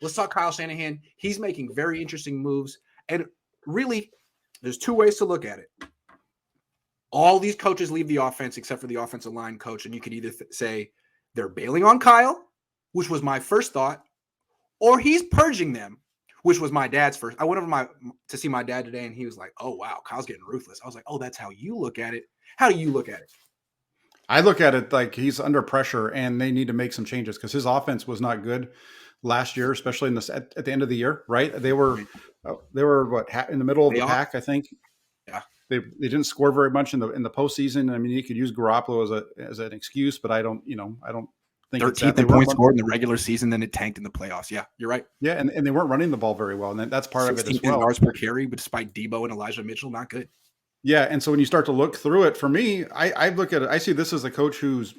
Let's talk Kyle Shanahan. He's making very interesting moves. And really, there's two ways to look at it. All these coaches leave the offense except for the offensive line coach. And you could either say they're bailing on Kyle, which was my first thought, or he's purging them, which was my dad's first. I went over to see my dad today, and he was like, oh, wow, Kyle's getting ruthless. I was like, oh, that's how you look at it. How do you look at it? I look at it like he's under pressure, and they need to make some changes because his offense was not good last year, especially at the end of the year, right? They were what, in the middle of the pack, I think. Yeah. They didn't score very much in the postseason. I mean, you could use Garoppolo as an excuse, but I don't think 13th in points scored in the regular season, then it tanked in the playoffs. Yeah, you're right. Yeah, and they weren't running the ball very well, and that's part of it as well. Yards per carry, but despite Debo and Elijah Mitchell, not good. Yeah, and so when you start to look through it, for me, I look at it. I see this as a coach who's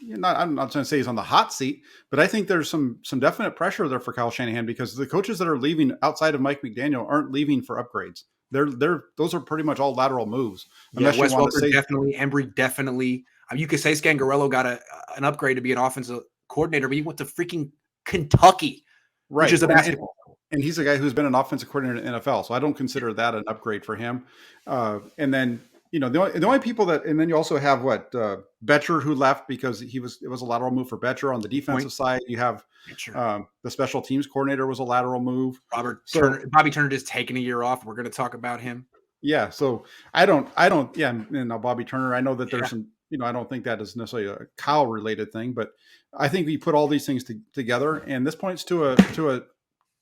not. I'm not trying to say he's on the hot seat, but I think there's some definite pressure there for Kyle Shanahan because the coaches that are leaving outside of Mike McDaniel aren't leaving for upgrades. Those are pretty much all lateral moves. Yeah, Wes Welker definitely, Embry definitely. You could say Scangarello got an upgrade to be an offensive coordinator, but he went to freaking Kentucky, right, which is a basketball. And he's a guy who's been an offensive coordinator in the NFL, so I don't consider that an upgrade for him. And then the only people that, and then you also have Betcher who left because it was a lateral move for Betcher on the defensive side. You have the special teams coordinator was a lateral move. Bobby Turner just taking a year off. We're going to talk about him. Yeah, so I don't. Yeah, and now Bobby Turner. I know that there's some. I don't think that is necessarily a Kyle related thing, but I think we put all these things together, and this points to a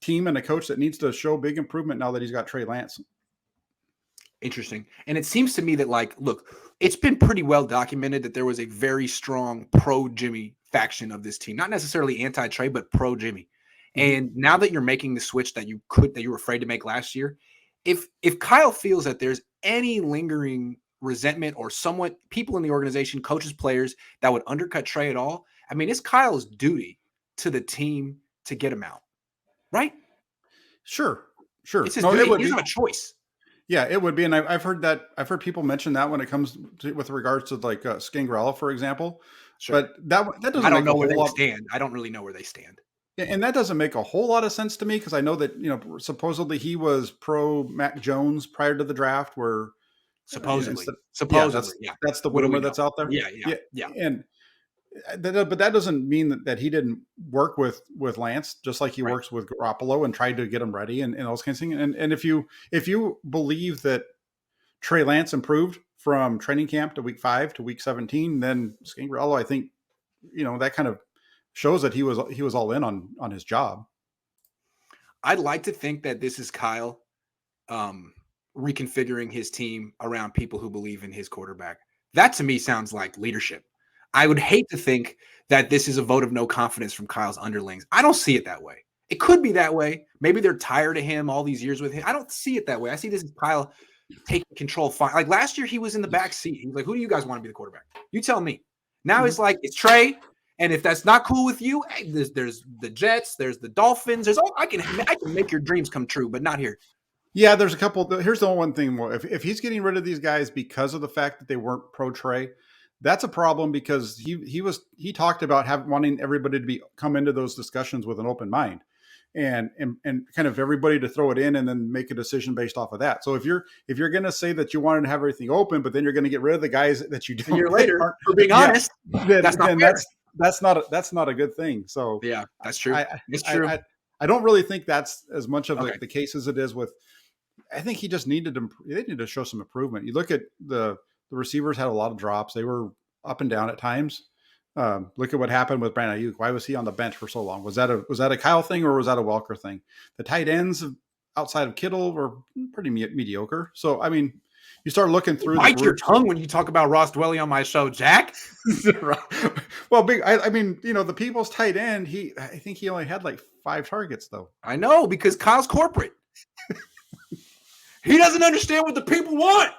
team and a coach that needs to show big improvement now that he's got Trey Lance. Interesting. And it seems to me that, look, it's been pretty well documented that there was a very strong pro-Jimmy faction of this team. Not necessarily anti-Trey, but pro-Jimmy. And now that you're making the switch that you were afraid to make last year, if Kyle feels that there's any lingering resentment or somewhat people in the organization, coaches, players, that would undercut Trey at all, I mean, it's Kyle's duty to the team to get him out. Right? Sure. It's his duty. He doesn't have a choice. Yeah, it would be. And I've heard people mention that when it comes with regards to Scangarello, for example. Sure. But that doesn't. I don't know where they stand. I don't really know where they stand. And that doesn't make a whole lot of sense to me because I know that supposedly he was pro Mac Jones prior to the draft. Where supposedly, that's the rumor that's out there. Yeah. And but that doesn't mean that he didn't work with Lance, just like he works with Garoppolo and tried to get him ready and those kinds of things. And if you believe that Trey Lance improved from training camp to week 5 to week 17, then Scangarello, I think, that kind of shows that he was all in on his job. I'd like to think that this is Kyle reconfiguring his team around people who believe in his quarterback. That to me sounds like leadership. I would hate to think that this is a vote of no confidence from Kyle's underlings. I don't see it that way. It could be that way. Maybe they're tired of him all these years with him. I don't see it that way. I see this as Kyle taking control. Like last year, he was in the back seat. He was like, who do you guys want to be the quarterback? You tell me. Now it's like, it's Trey. And if that's not cool with you, hey, there's the Jets, there's the Dolphins. I can make your dreams come true, but not here. Yeah, there's a couple. Here's the one thing. If he's getting rid of these guys because of the fact that they weren't pro Trey, that's a problem because he talked about wanting everybody to come into those discussions with an open mind and kind of everybody to throw it in and then make a decision based off of that. So if you're going to say that you wanted to have everything open, but then you're going to get rid of the guys that you don't a year later, for being honest, that's not fair. That's not a good thing. So yeah, that's true. It's true. I don't really think that's as much of the case as it is with. I think he just they needed to show some improvement. You look at the receivers had a lot of drops. They were up and down at times. Look at what happened with Brandon Ayuk. Why was he on the bench for so long? Was that a Kyle thing or was that a Welker thing? The tight ends outside of Kittle were pretty mediocre. So, I mean, you start looking through. Bite your tongue when you talk about Ross Dwelly on my show, Jack. Well, I mean, the People's tight end, I think he only had like 5 targets though. I know because Kyle's corporate. He doesn't understand what the people want.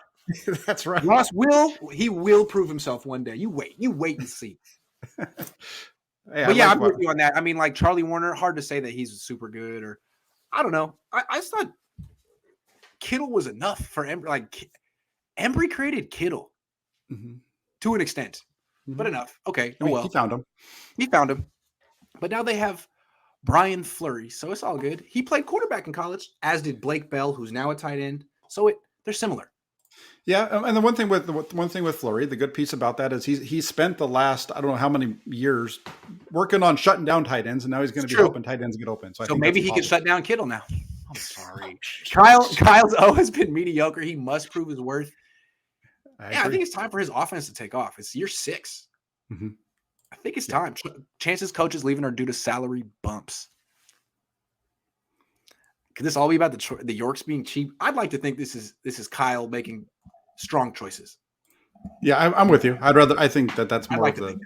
That's right. Ross will prove himself one day. You wait and see. I'm with you on that. I mean, like Charlie Warner, hard to say that he's super good or I don't know. I just thought Kittle was enough for Embry. Like Embry created Kittle to an extent, but enough. Okay. He found him. He found him. But now they have Brian Fleury. So it's all good. He played quarterback in college, as did Blake Bell, who's now a tight end. So they're similar. Yeah, and the one thing with Fleury, the good piece about that is he spent the last I don't know how many years working on shutting down tight ends, and now he's going to be helping tight ends get open. So I think maybe he can shut down Kittle now. I'm sorry, Kyle's O has been mediocre. He must prove his worth. I think it's time for his offense to take off. It's year 6. Mm-hmm. I think it's time. Chances coaches leaving are due to salary bumps. Could this all be about the Yorks being cheap? I'd like to think this is Kyle making strong choices. Yeah, I'm with you. I think that's more of the